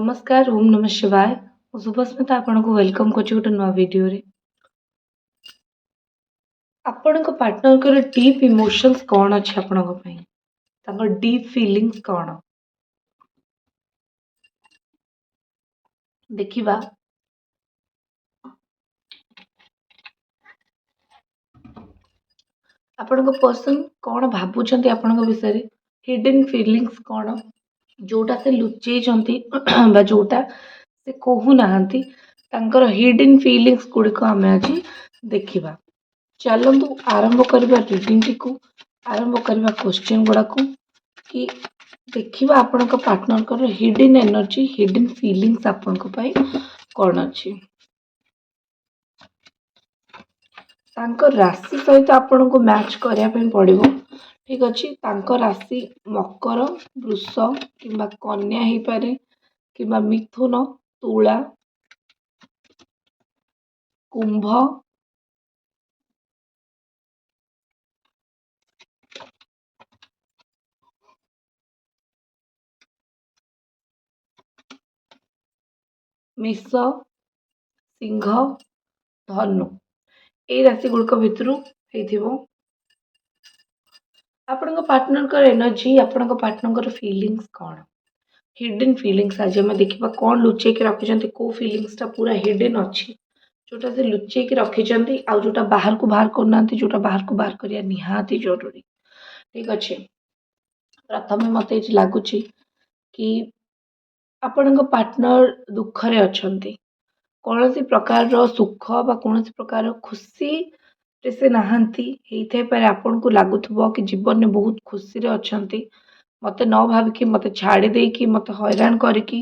नमस्कार ओम नमः शिवाय सुभस्मिता आपन को वेलकम करछि गोटे नवा वीडियो रे। आपन को पार्टनर को डीप इमोशंस कौन अछि आपन को पई तांको डीप फीलिंग्स कौन देखिबा। आपन को पर्सन कौन भाबुचंती आपन को विषय रे हिडन फीलिंग्स कौन जोटा से लुचेई चंती बा जोटा से कहू नाहंती तांकर हिडन फीलिंग्स गुडी को हमें आज देखिबा। चलंतु आरंभ करबा रीडिंग टी को आरंभ करबा क्वेश्चन गुडा को कि देखिबा आपन को पार्टनर को हिडन एनर्जी हिडन फीलिंग्स आपन को पाई कौन अछि। तांको राशि सहित आपन को मैच करिया पे पड़िबो। ठीक अछि तांको राशि मकर वृष किंबा कन्या ही पारे किंबा मिथुन तुला कुंभ मेष सिंह धनु ए राशि गुड़क भितर आपण पार्टनर का एनर्जी आपण पार्टनर का फीलिंग्स कौन हिडन फीलिंग्स आज हम देखा कौन लुचे कि रखिंट कौ फीलिंग्स पूरा हिडन अच्छी जोटा से लुचे कि रखिंट आउ जोटा बाहर को बाहर करना जोटा बाहर को बाहर करिया निहाती जरूरी। ठीक अच्छे प्रथम मत लगुच कि आपण पार्टनर दुखरे अच्छा कौन सी प्रकार सुख बा कौन सी प्रकार खुशी से नहांती पारे आपन को लगुव कि जीवन में बहुत खुशी रे अच्छंती मते न भाविकी मते छाड़ी देकी मते हैरान करके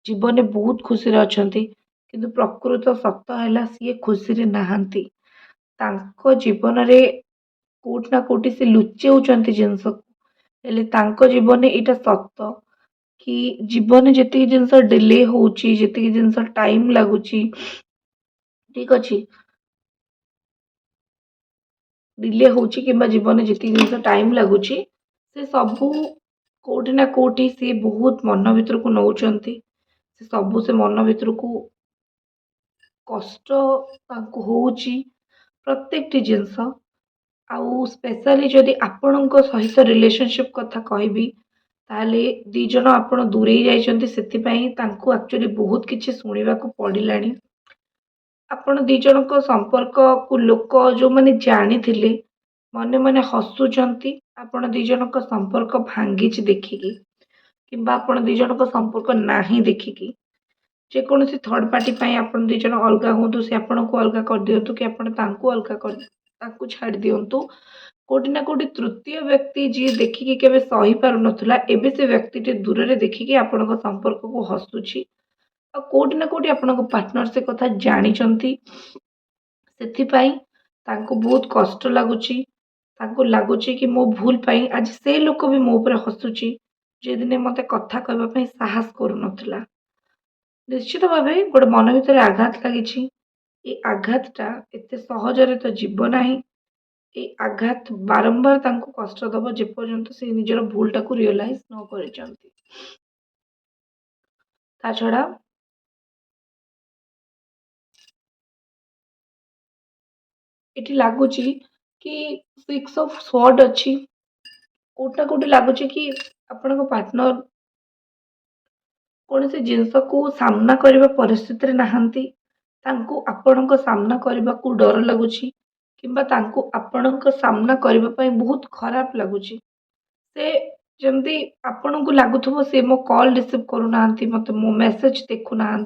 जीवन में बहुत खुशी रे अच्छंती किंतु प्रकृत सत्य है सी खुशी रे नहांती तांको जीवन रे कोट ना कोटी से लुचेउचंती जिनस हेले तांको जीवन में एटा सत्य कि जीवन जेतिक जिनस डिले होउची जेतिक जिनस टाइम लागुची ठीक अच्छे डिले होउची किंबा जीवन में जेतिक जिनस टाइम लागुची से सबू कोटि ना कोटि सी बहुत मन भीतर को नौचंती से सबू से मन भीतर को कष्ट तांको होउची प्रत्येक टी जिनस आउ स्पेशली जदि आपणक सहित रिलेशनशिप कथा कहबी ताले दी जन आपण दूरे जाइछंती सेति तांको एक्चुअली बहुत किछि सुनिबा को पड़िलानी आपण दी जनक संपर्क को लोक जो माने जानी थिले मने मने हसुचंती आपण दी जनक संपर्क भांगीछि देखिकी किंबा आपण दी जनक संपर्क नाही देखिकी जेकोसी थर्ड पार्टी आपण दी जन अलगा हुंतु से आपण को अलगा कर दियंतु कि आपण तांको अलगा कर तांको छाड़ दियंतु कोटि ना कोटि तृतीय व्यक्ति जी देखिकी केबे सही पारु नथुला एबे से व्यक्ति टे दूर रे देखिकी आपण को संपर्क को हसुची आ कोटि ना कोटि आपण को पार्टनर से कथा जानी चंती सेथिपाई तांको बहुत कष्ट लागुची तांको लागुची कि मो भूल पाई आज से लोक भी मो ऊपर हसुची जे दिने मते कथा कहबा पई साहस करू नथुला निश्चित भाव गोटे मन भीतर आघात लगी आघातटा एते सहजरे तो जीव ना आघात बारंबार तांको कष्ट दब जेपर्यंत से निजर भूलटा को रियलाइज न करिसंती ता छड़ा एटी लागुची कि 6 ऑफ स्वॉर्ड अच्छी कोटा कोटी लागुची कि आपण पार्टनर कौन से जिनस को सामना करने परिस्थिति नहांती तांको आपणक सामना करने को डर लगुची किंबा तांको आपणक सामना करने पाई बहुत खराब लगुची से जमती आपण को लगुव से मो कॉल रिसीव करूना मत मो मेसेज देखु ना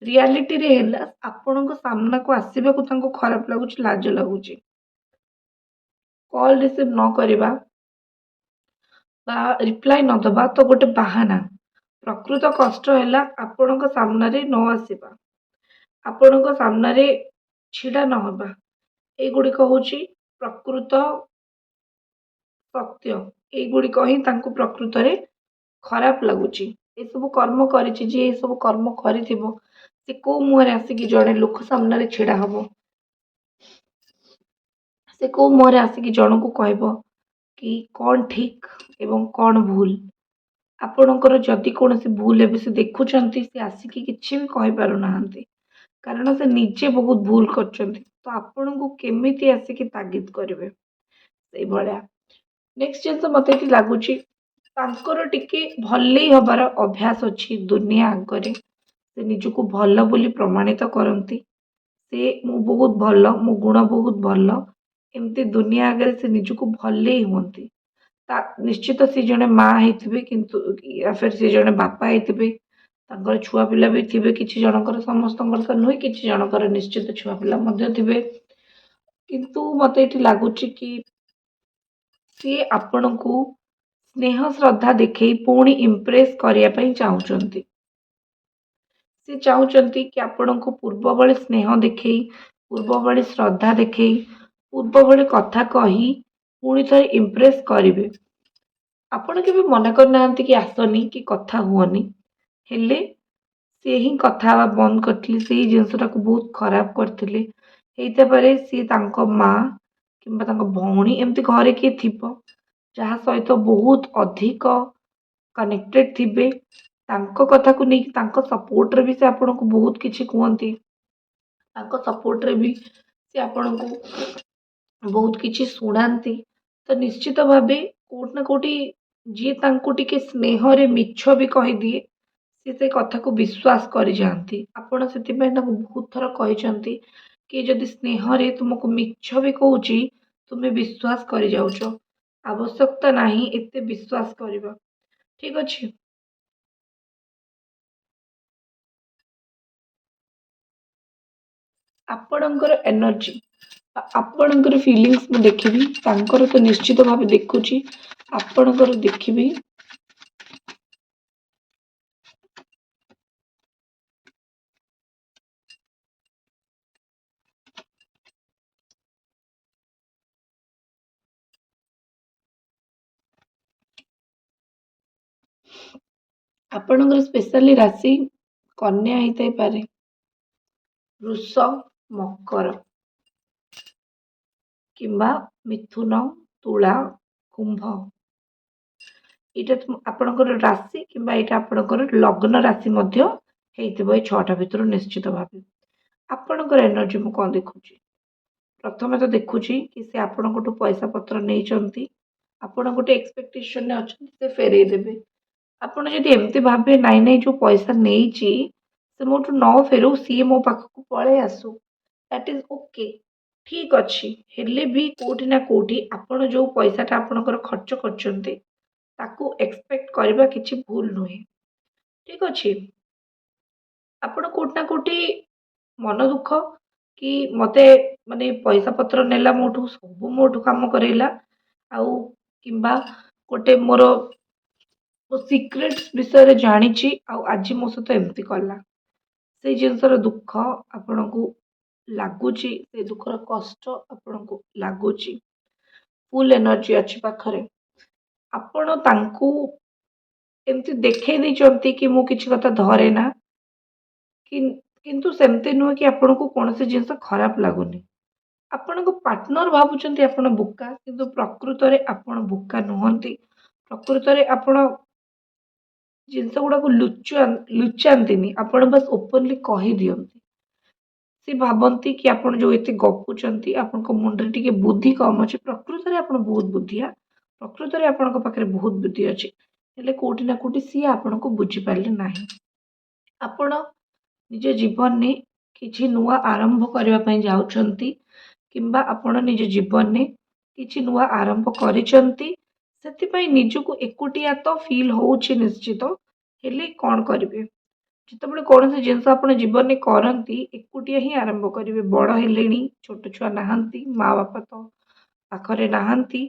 रियलिटी रे हैला आपणक सामना को आसवा को तांको खराब लगुची लाज लगुची कॉल रिसीव न करवा बा रिप्लाई न दबा तो गोटे बाहाना प्रकृत कष्ट है आपण सामने न आसवा आपण सामने छिड़ा न हवा एगुड़िक हूँ प्रकृत सत्य एगुड़िक ही प्रकृत रे खराब लगुच सब कर्म कर सब कर्म कर को मुहर आसिक जड़े लोक सामने छिड़ा हम से को मुहर आसिक जन को कह कि कौन ठीक एवं कौन भूल ଆପଣଙ୍କର ଯଦି କୌଣସି ଭୁଲ ଏବେ ସେ ଦେଖୁଛନ୍ତି, ସେ ଆସିକି କିଛି ବି କହିପାରୁନାହାନ୍ତି। କାରଣ ସେ ନିଜେ ବହୁତ ଭୁଲ କରିଛନ୍ତି। ତ ଆପଣଙ୍କୁ କେମିତି ଆସିକି ତାଗିଦ କରିବେ? ସେଇଭଳିଆ। ନେକ୍ସଟ ଜିନିଷ ମୋତେ ଏଠି ଲାଗୁଛି ତାଙ୍କର ଟିକେ ଭଲେଇ ହବାର ଅଭ୍ୟାସ ଅଛି ଦୁନିଆ ଆଗରେ। ସେ ନିଜକୁ ଭଲ ବୋଲି ପ୍ରମାଣିତ କରନ୍ତି। ସେ ମୁଁ ବହୁତ ଭଲ, ମୋ ଗୁଣ ବହୁତ ଭଲ। ଏମିତି ଦୁନିଆ ଆଗରେ ସେ ନିଜକୁ ଭଲେଇ ହୁଅନ୍ତି। ନିଶ୍ଚିତ ସେ ଜଣେ ମା ହେଇଥିବେ କିନ୍ତୁ ୟା ଫିର୍ ସେ ଜଣେ ବାପା ହେଇଥିବେ। ତାଙ୍କର ଛୁଆ ପିଲା ବି ଥିବେ କିଛି ଜଣଙ୍କର, ସମସ୍ତଙ୍କର ତ ନୁହେଁ, କିଛି ଜଣଙ୍କର ନିଶ୍ଚିତ ଛୁଆ ପିଲା ମଧ୍ୟ ଥିବେ। କିନ୍ତୁ ମୋତେ ଏଠି ଲାଗୁଛି କି ସିଏ ଆପଣଙ୍କୁ ସ୍ନେହ ଶ୍ରଦ୍ଧା ଦେଖେଇ ପୁଣି ଇମ୍ପ୍ରେସ୍ କରିବା ପାଇଁ ଚାହୁଁଛନ୍ତି। ସେ ଚାହୁଁଛନ୍ତି କି ଆପଣଙ୍କୁ ପୂର୍ବ ଭଳି ସ୍ନେହ ଦେଖେଇ, ପୂର୍ବ ଭଳି ଶ୍ରଦ୍ଧା ଦେଖେଇ, ପୂର୍ବ ଭଳି କଥା କହି ପୁଣି ଥରେ ଇମ୍ପ୍ରେସ୍ କରିବେ। ଆପଣ କେବେ ମନା କରିନାହାନ୍ତି କି ଆସନି କି କଥା ହୁଅନି। ହେଲେ ସେ ହିଁ କଥା ହେବା ବନ୍ଦ କରିଥିଲେ, ସେଇ ଜିନିଷଟାକୁ ବହୁତ ଖରାପ କରିଥିଲେ। ହେଇଥାଇପାରେ ସିଏ ତାଙ୍କ ମା କିମ୍ବା ତାଙ୍କ ଭଉଣୀ ଏମିତି ଘରେ କିଏ ଥିବ ଯାହା ସହିତ ବହୁତ ଅଧିକ କନେକ୍ଟେଡ୍ ଥିବେ। ତାଙ୍କ କଥାକୁ ନେଇକି ତାଙ୍କ ସପୋର୍ଟରେ ବି ସେ ଆପଣଙ୍କୁ ବହୁତ କିଛି କୁହନ୍ତି। ତାଙ୍କ ସପୋର୍ଟରେ ବି ସେ ଆପଣଙ୍କୁ ବହୁତ କିଛି ଶୁଣାନ୍ତି। ତ ନିଶ୍ଚିତ ଭାବେ କୋଉଠି ନା କୋଉଠି ଯିଏ ତାଙ୍କୁ ଟିକେ ସ୍ନେହରେ ମିଛ ବି କହିଦିଏ, ସେ ସେ କଥାକୁ ବିଶ୍ୱାସ କରିଯାଆନ୍ତି। ଆପଣ ସେଥିପାଇଁ ତାଙ୍କୁ ବହୁତ ଥର କହିଛନ୍ତି କି ଯଦି ସ୍ନେହରେ ତୁମକୁ ମିଛ ବି କହୁଛି, ତୁମେ ବିଶ୍ୱାସ କରିଯାଉଛ। ଆବଶ୍ୟକତା ନାହିଁ ଏତେ ବିଶ୍ୱାସ କରିବା। ଠିକ୍ ଅଛି? ଆପଣଙ୍କର ଏନର୍ଜି ଆପଣଙ୍କର ଫିଲିଙ୍ଗସ୍ ମୁଁ ଦେଖିବି। ତାଙ୍କର ତ ନିଶ୍ଚିତ ଭାବେ ଦେଖୁଛି। ଆପଣଙ୍କର ଦେଖିବି। ଆପଣଙ୍କର ସ୍ପେଶାଲି ରାଶି କନ୍ୟା ହେଇଥାଇପାରେ, ବୃଷ, ମକର କିମ୍ବା ମିଥୁନ, ତୁଳା, କୁମ୍ଭ। ଏଇଟା ଆପଣଙ୍କର ରାଶି କିମ୍ବା ଏଇଟା ଆପଣଙ୍କର ଲଗ୍ନ ରାଶି ମଧ୍ୟ ହେଇଥିବ ଏଇ 6ଟା ଭିତରୁ ନିଶ୍ଚିତ ଭାବେ। ଆପଣଙ୍କର ଏନର୍ଜି ମୁଁ କଣ ଦେଖୁଛି? ପ୍ରଥମେ ତ ଦେଖୁଛି କି ସେ ଆପଣଙ୍କଠୁ ପଇସା ପତ୍ର ନେଇଛନ୍ତି। ଆପଣ ଗୋଟେ ଏକ୍ସପେକ୍ଟେସନରେ ଅଛନ୍ତି ସେ ଫେରେଇ ଦେବେ। ଆପଣ ଯଦି ଏମିତି ଭାବିବେ ନାଇଁ ନାଇଁ ଯୋଉ ପଇସା ନେଇଛି ସେ ମୋଠୁ ନ ଫେରୁ, ସିଏ ମୋ ପାଖକୁ ପଳେଇ ଆସୁ, ଦ୍ୟାଟ୍ ଇଜ୍ ଓକେ। ଠିକ୍ ଅଛି। ହେଲେ ବି କୋଉଠି ନା କୋଉଠି ଆପଣ ଯୋଉ ପଇସାଟା ଆପଣଙ୍କର ଖର୍ଚ୍ଚ କରିଛନ୍ତି ତାକୁ ଏକ୍ସପେକ୍ଟ କରିବା କିଛି ଭୁଲ ନୁହେଁ। ଠିକ୍ ଅଛି? ଆପଣ କୋଉଠି ନା କୋଉଠି ମନ ଦୁଃଖ କି ମତେ ମାନେ ପଇସା ପତ୍ର ନେଲା ମୋଠୁ, ସବୁ ମୋଠୁ କାମ କରେଇଲା, ଆଉ କିମ୍ବା ଗୋଟେ ମୋର ସିକ୍ରେଟ୍ସ ବିଷୟରେ ଜାଣିଛି ଆଉ ଆଜି ମୋ ସହିତ ଏମିତି କଲା। ସେଇ ଜିନିଷର ଦୁଃଖ ଆପଣଙ୍କୁ ଲାଗୁଛି, ସେ ଦୁଃଖର କଷ୍ଟ ଆପଣଙ୍କୁ ଲାଗୁଛି। ଫୁଲ୍ ଏନର୍ଜି ଅଛି ପାଖରେ। ଆପଣ ତାଙ୍କୁ ଏମିତି ଦେଖେଇ ଦେଇଛନ୍ତି କି ମୁଁ କିଛି କଥା ଧରେନା। କିନ୍ତୁ ସେମିତି ନୁହେଁ କି ଆପଣଙ୍କୁ କୌଣସି ଜିନିଷ ଖରାପ ଲାଗୁନି। ଆପଣଙ୍କ ପାର୍ଟନର ଭାବୁଛନ୍ତି ଆପଣ ବୋକା, କିନ୍ତୁ ପ୍ରକୃତରେ ଆପଣ ବୋକା ନୁହନ୍ତି। ପ୍ରକୃତରେ ଆପଣ ଜିନିଷ ଗୁଡାକୁ ଲୁଚାନ୍ତିନି, ଆପଣ ବାସ୍ ଓପନଲି କହିଦିଅନ୍ତି। ସେ ଭାବନ୍ତି କି ଆପଣ ଯୋଉ ଏତେ ଗପୁଛନ୍ତି ଆପଣଙ୍କ ମୁଣ୍ଡରେ ଟିକେ ବୁଦ୍ଧି କମ୍ ଅଛି। ପ୍ରକୃତରେ ଆପଣ ବହୁତ ବୁଦ୍ଧିଆ। ପ୍ରକୃତରେ ଆପଣଙ୍କ ପାଖରେ ବହୁତ ବୁଦ୍ଧି ଅଛି। ହେଲେ କୋଉଠି ନା କୋଉଠି ସିଏ ଆପଣଙ୍କୁ ବୁଝିପାରିଲେ ନାହିଁ। ଆପଣ ନିଜ ଜୀବନରେ କିଛି ନୂଆ ଆରମ୍ଭ କରିବା ପାଇଁ ଯାଉଛନ୍ତି କିମ୍ବା ଆପଣ ନିଜ ଜୀବନରେ କିଛି ନୂଆ ଆରମ୍ଭ କରିଛନ୍ତି। ସେଥିପାଇଁ ନିଜକୁ ଏକୁଟିଆ ତ ଫିଲ୍ ହଉଛି ନିଶ୍ଚିତ। ହେଲେ କଣ କରିବେ? ଯେତେବେଳେ କୌଣସି ଜିନିଷ ଆପଣ ଜୀବନରେ କରନ୍ତି, ଏକୁଟିଆ ହିଁ ଆରମ୍ଭ କରିବେ। ବଡ଼ ହେଲେଣି, ଛୋଟ ଛୁଆ ନାହାନ୍ତି, ମା ବାପା ତ ପାଖରେ ନାହାନ୍ତି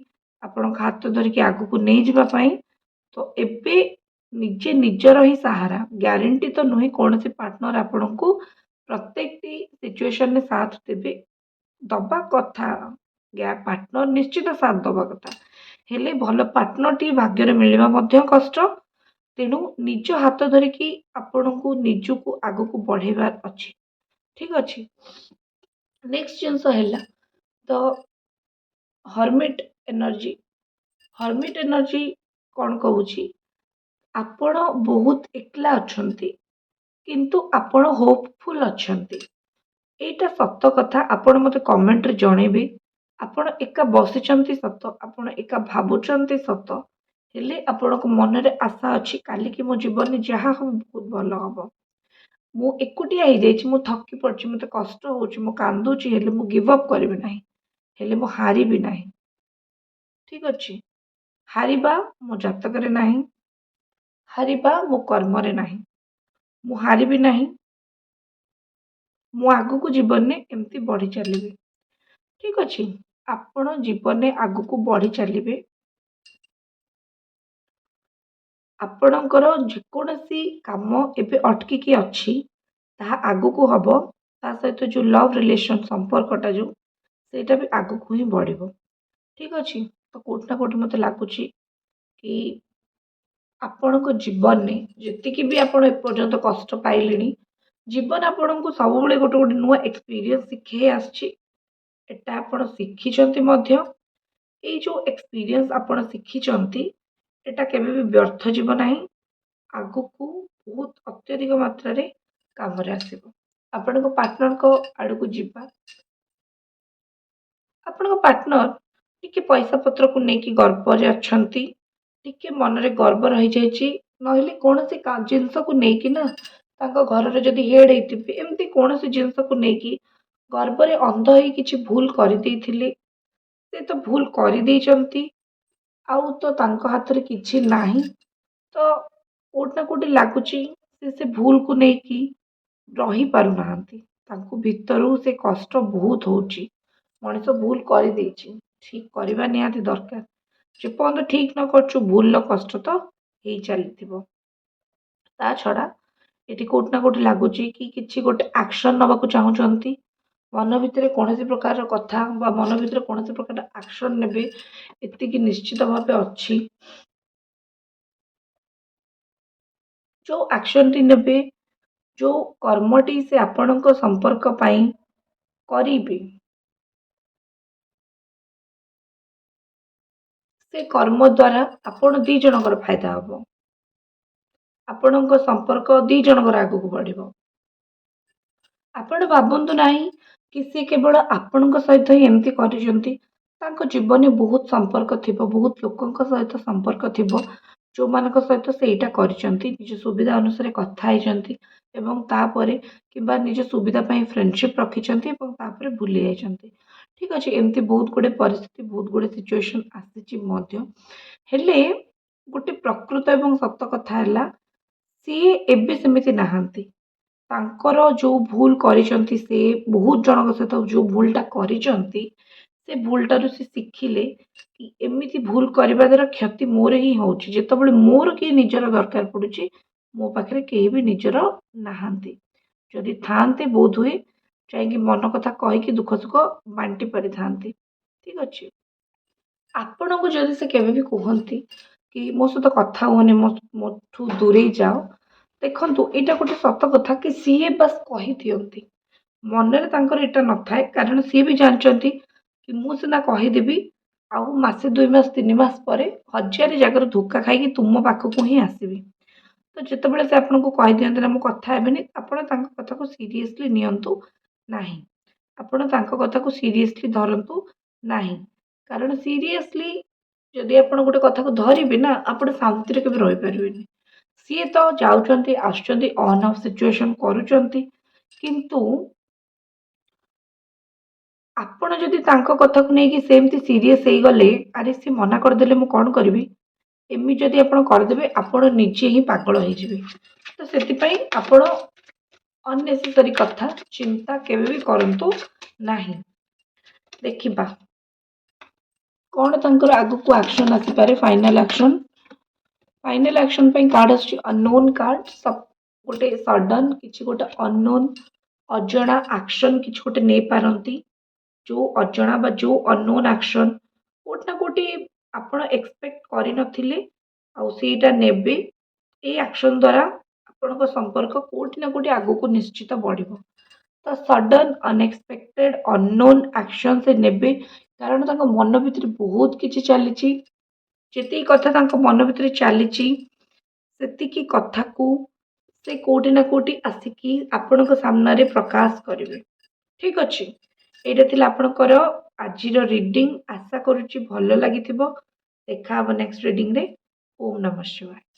ଆପଣଙ୍କ ହାତ ଧରିକି ଆଗକୁ ନେଇଯିବା ପାଇଁ। ତ ଏବେ ନିଜେ ନିଜର ହିଁ ସାହାରା। ଗ୍ୟାରେଣ୍ଟି ତ ନୁହେଁ କୌଣସି ପାର୍ଟନର ଆପଣଙ୍କୁ ପ୍ରତ୍ୟେକଟି ସିଚୁଏସନରେ ସାଥ ଦେବେ। ଦବା କଥା, ପାର୍ଟନର ନିଶ୍ଚିତ ସାଥ ଦବା କଥା। ହେଲେ ଭଲ ପାର୍ଟନରଟିଏ ଭାଗ୍ୟରେ ମିଳିବା ମଧ୍ୟ କଷ୍ଟ। ତେଣୁ ନିଜ ହାତ ଧରିକି ଆପଣଙ୍କୁ ନିଜକୁ ଆଗକୁ ବଢ଼େଇବାର ଅଛି। ଠିକ୍ ଅଛି? ନେକ୍ସଟ ଜିନିଷ ହେଲା ତ ହର୍ମିଟ ଏନର୍ଜି। ହର୍ମିଟ ଏନର୍ଜି କଣ କହୁଛି? ଆପଣ ବହୁତ ଏକଲା ଅଛନ୍ତି କିନ୍ତୁ ଆପଣ ହୋପଫୁଲ୍ ଅଛନ୍ତି। ଏଇଟା ସତ କଥା ଆପଣ ମୋତେ କମେଣ୍ଟରେ ଜଣେଇବେ। ଆପଣ ଏକା ବସିଛନ୍ତି ସତ, ଆପଣ ଏକା ଭାବୁଛନ୍ତି ସତ, ହେଲେ ଆପଣଙ୍କ ମନରେ ଆଶା ଅଛି କାଲିକି ମୋ ଜୀବନରେ ଯାହା ହବ ବହୁତ ଭଲ ହବ। ମୁଁ ଏକୁଟିଆ ହେଇଯାଇଛି, ମୁଁ ଥକି ପଡ଼ିଛି, ମୋତେ କଷ୍ଟ ହଉଛି, ମୁଁ କାନ୍ଦୁଛି, ହେଲେ ମୁଁ ଗିଭ୍ ଅପ୍ କରିବି ନାହିଁ, ହେଲେ ମୁଁ ହାରିବି ନାହିଁ। ଠିକ୍ ଅଛି? ହାରିବା ମୋ ଜାତକରେ ନାହିଁ, ହାରିବା ମୋ କର୍ମରେ ନାହିଁ। ମୁଁ ହାରିବି ନାହିଁ, ମୁଁ ଆଗକୁ ଜୀବନରେ ଏମିତି ବଢ଼ି ଚାଲିବି। ଠିକ୍ ଅଛି? ଆପଣ ଜୀବନରେ ଆଗକୁ ବଢ଼ି ଚାଲିବେ। ଆପଣଙ୍କର ଯେକୌଣସି କାମ ଏବେ ଅଟକିକି ଅଛି, ତାହା ଆଗକୁ ହବ। ତା ସହିତ ଯୋଉ ଲଭ୍ ରିଲେସନ୍ ସମ୍ପର୍କଟା ଯୋଉ, ସେଇଟା ବି ଆଗକୁ ହିଁ ବଢ଼ିବ। ଠିକ୍ ଅଛି? ତ କୋଉଠି ନା କୋଉଠି ମୋତେ ଲାଗୁଛି କି ଆପଣଙ୍କ ଜୀବନରେ ଯେତିକି ବି ଆପଣ ଏପର୍ଯ୍ୟନ୍ତ କଷ୍ଟ ପାଇଲେଣି, ଜୀବନ ଆପଣଙ୍କୁ ସବୁବେଳେ ଗୋଟେ ଗୋଟେ ନୂଆ ଏକ୍ସପିରିଏନ୍ସ ଶିଖେଇ ଆସିଛି। ଏଟା ଆପଣ ଶିଖିଛନ୍ତି ମଧ୍ୟ। ଏଇ ଯୋଉ ଏକ୍ସପିରିଏନ୍ସ ଆପଣ ଶିଖିଛନ୍ତି, ଏଟା କେବେ ବି ବ୍ୟର୍ଥ ଯିବ ନାହିଁ। ଆଗକୁ ବହୁତ ଅତ୍ୟଧିକ ମାତ୍ରାରେ କାମରେ ଆସିବ। ଆପଣଙ୍କ ପାର୍ଟନରଙ୍କ ଆଡ଼କୁ ଯିବା। ଆପଣଙ୍କ ପାର୍ଟନର ଟିକେ ପଇସା ପତ୍ରକୁ ନେଇକି ଗର୍ବରେ ଅଛନ୍ତି। ଟିକେ ମନରେ ଗର୍ବ ରହିଯାଇଛି। ନହେଲେ କୌଣସି ଜିନିଷକୁ ନେଇକି ନା ତାଙ୍କ ଘରର ଯଦି ହେଡ୍ ହେଇଥିବେ, ଏମିତି କୌଣସି ଜିନିଷକୁ ନେଇକି ଗର୍ବରେ ଅନ୍ଧ ହେଇ କିଛି ଭୁଲ କରିଦେଇଥିଲେ। ସେ ତ ଭୁଲ କରିଦେଇଛନ୍ତି, ଆଉ ତ ତାଙ୍କ ହାତରେ କିଛି ନାହିଁ। ତ କୋଉଠି ନା କୋଉଠି ଲାଗୁଛି ସେ ଭୁଲକୁ ନେଇକି ରହିପାରୁନାହାନ୍ତି। ତାଙ୍କୁ ଭିତରୁ ସେ କଷ୍ଟ ବହୁତ ହଉଛି। ମଣିଷ ଭୁଲ କରିଦେଇଛି, ଠିକ୍ କରିବା ନିହାତି ଦରକାର। ଯେପର୍ଯ୍ୟନ୍ତ ଠିକ୍ ନ କରୁଛୁ ଭୁଲର କଷ୍ଟ ତ ହେଇ ଚାଲିଥିବ। ତା ଛଡ଼ା ଏଠି କୋଉଠି ନା କୋଉଠି ଲାଗୁଛି କି କିଛି ଗୋଟେ ଆକ୍ସନ୍ ନବାକୁ ଚାହୁଁଛନ୍ତି। ମନ ଭିତରେ କୌଣସି ପ୍ରକାରର କଥା ବା ମନ ଭିତରେ କୌଣସି ପ୍ରକାର ଆକ୍ସନ୍ ନେବେ, ଏତିକି ନିଶ୍ଚିତ ଭାବେ ଅଛି। ଯୋଉ ଆକ୍ସନଟି ନେବେ, ଯୋଉ କର୍ମଟି ସେ ଆପଣଙ୍କ ସମ୍ପର୍କ ପାଇଁ କରିବେ, ସେ କର୍ମ ଦ୍ୱାରା ଆପଣ ଦି ଜଣଙ୍କର ଫାଇଦା ହବ। ଆପଣଙ୍କ ସମ୍ପର୍କ ଦି ଜଣଙ୍କର ଆଗକୁ ବଢ଼ିବ। ଆପଣ ଭାବନ୍ତୁ ନାହିଁ କି ସେ କେବଳ ଆପଣଙ୍କ ସହିତ ହିଁ ଏମିତି କରିଛନ୍ତି। ତାଙ୍କ ଜୀବନରେ ବହୁତ ସମ୍ପର୍କ ଥିବ, ବହୁତ ଲୋକଙ୍କ ସହିତ ସମ୍ପର୍କ ଥିବ, ଯୋଉମାନଙ୍କ ସହିତ ସେ ଏଇଟା କରିଛନ୍ତି। ନିଜ ସୁବିଧା ଅନୁସାରେ କଥା ହେଇଛନ୍ତି ଏବଂ ତାପରେ କିମ୍ବା ନିଜ ସୁବିଧା ପାଇଁ ଫ୍ରେଣ୍ଡସିପ୍ ରଖିଛନ୍ତି ଏବଂ ତାପରେ ଭୁଲି ଯାଇଛନ୍ତି। ଠିକ୍ ଅଛି, ଏମିତି ବହୁତ ଗୁଡ଼େ ପରିସ୍ଥିତି, ବହୁତ ଗୁଡ଼େ ସିଚୁଏସନ୍ ଆସିଛି ମଧ୍ୟ। ହେଲେ ଗୋଟେ ପ୍ରକୃତ ଏବଂ ସତ କଥା ହେଲା, ସିଏ ଏବେ ସେମିତି ନାହାନ୍ତି। ତାଙ୍କର ଯୋଉ ଭୁଲ କରିଛନ୍ତି, ସେ ବହୁତ ଜଣଙ୍କ ସହିତ ଯୋଉ ଭୁଲଟା କରିଛନ୍ତି, ସେ ଭୁଲଟାରୁ ସେ ଶିଖିଲେ କି ଏମିତି ଭୁଲ କରିବା ଦ୍ୱାରା କ୍ଷତି ମୋର ହିଁ ହଉଛି। ଯେତେବେଳେ ମୋର କେହି ନିଜର ଦରକାର ପଡୁଛି, ମୋ ପାଖରେ କେହି ବି ନିଜର ନାହାନ୍ତି। ଯଦି ଥାଆନ୍ତେ ବୋଧହୁଏ ଯାଇକି ମନ କଥା କହିକି ଦୁଃଖ ସୁଖ ବାଣ୍ଟି ପାରିଥାନ୍ତି। ଠିକ୍ ଅଛି? ଆପଣଙ୍କୁ ଯଦି ସେ କେବେ ବି କୁହନ୍ତି କି ମୋ ସହିତ କଥା ହୁଅନି, ମୋଠୁ ଦୂରେଇ ଯାଅ, ଦେଖନ୍ତୁ ଏଇଟା ଗୋଟେ ସତ କଥା କି ସିଏ ବାସ୍ କହିଦିଅନ୍ତି। ମନରେ ତାଙ୍କର ଏଇଟା ନଥାଏ, କାରଣ ସିଏ ବି ଜାଣିଛନ୍ତି କି ମୁଁ ସିନା କହିଦେବି, ଆଉ ମାସେ 2 ମାସ 3 ମାସ ପରେ ହଜାରେ ଜାଗାରୁ ଧୋକା ଖାଇକି ତୁମ ପାଖକୁ ହିଁ ଆସିବି। ତ ଯେତେବେଳେ ସେ ଆପଣଙ୍କୁ କହିଦିଅନ୍ତି ନା ମୁଁ କଥା ହେବିନି, ଆପଣ ତାଙ୍କ କଥାକୁ ସିରିୟସଲି ନିଅନ୍ତୁ ନାହିଁ। ଆପଣ ତାଙ୍କ କଥାକୁ ସିରିୟସଲି ଧରନ୍ତୁ ନାହିଁ। କାରଣ ସିରିୟସଲି ଯଦି ଆପଣ ଗୋଟେ କଥାକୁ ଧରିବେ ନା, ଆପଣ ଶାନ୍ତିରେ କେବେ ରହିପାରିବେନି। ସିଏ ତ ଯାଉଛନ୍ତି, ଆସୁଛନ୍ତି, ଅନ୍ ଅଫ୍ ସିଚୁଏସନ୍ କରୁଛନ୍ତି। କିନ୍ତୁ ଆପଣ ଯଦି ତାଙ୍କ କଥାକୁ ନେଇକି ସେମିତି ସିରିୟସ୍ ହେଇଗଲେ, ଆରେ ସିଏ ମନା କରିଦେଲେ ମୁଁ କଣ କରିବି? ଏମିତି ଯଦି ଆପଣ କରିଦେବେ, ଆପଣ ନିଜେ ହିଁ ପାଗଳ ହେଇଯିବେ। ତ ସେଥିପାଇଁ ଆପଣ ଅନ୍‌ନେସେସାରୀ କଥା ଚିନ୍ତା କେବେ ବି କରନ୍ତୁ ନାହିଁ। ଦେଖିବା କଣ ତାଙ୍କର ଆଗକୁ ଆକ୍ସନ୍ ଆସିପାରେ, ଫାଇନାଲ୍ ଆକ୍ସନ୍। ଫାଇନାଲ୍ ଆକ୍ସନ୍ ପାଇଁ କାର୍ଡ ଆସୁଛି ଅନନୋନ୍ କାର୍ଡ। ଗୋଟେ ସଡନ୍ କିଛି ଗୋଟେ ଅନନୋନ୍ ଅଜଣା ଆକ୍ସନ୍ କିଛି ଗୋଟେ ନେଇପାରନ୍ତି। ଯୋଉ ଅଜଣା ବା ଯୋଉ ଅନନୋନ୍ ଆକ୍ସନ୍ କୋଉଠି ନା କୋଉଠି ଆପଣ ଏକ୍ସପେକ୍ଟ କରିନଥିଲେ, ଆଉ ସେଇଟା ନେବେ। ଏଇ ଆକ୍ସନ୍ ଦ୍ୱାରା ଆପଣଙ୍କ ସମ୍ପର୍କ କୋଉଠି ନା କୋଉଠି ଆଗକୁ ନିଶ୍ଚିତ ବଢ଼ିବ। ତ ସଡନ୍ ଅନଏକ୍ସପେକ୍ଟେଡ୍ ଅନନୋନ୍ ଆକ୍ସନ୍ ସେ ନେବେ, କାରଣ ତାଙ୍କ ମନ ଭିତରେ ବହୁତ କିଛି ଚାଲିଛି। ଯେତିକି କଥା ତାଙ୍କ ମନ ଭିତରେ ଚାଲିଛି, ସେତିକି କଥାକୁ ସେ କୋଉଠି ନା କୋଉଠି ଆସିକି ଆପଣଙ୍କ ସାମ୍ନାରେ ପ୍ରକାଶ କରିବେ। ଠିକ୍ ଅଛି। ଏଇଟା ଥିଲା ଆପଣଙ୍କର ଆଜିର ରିଡ଼ିଂ। ଆଶା କରୁଛି ଭଲ ଲାଗିଥିବ। ଦେଖା ହବ ନେକ୍ସଟ ରିଡ଼ିଂରେ। ଓମ୍ ନମଃ ଶିବାୟ।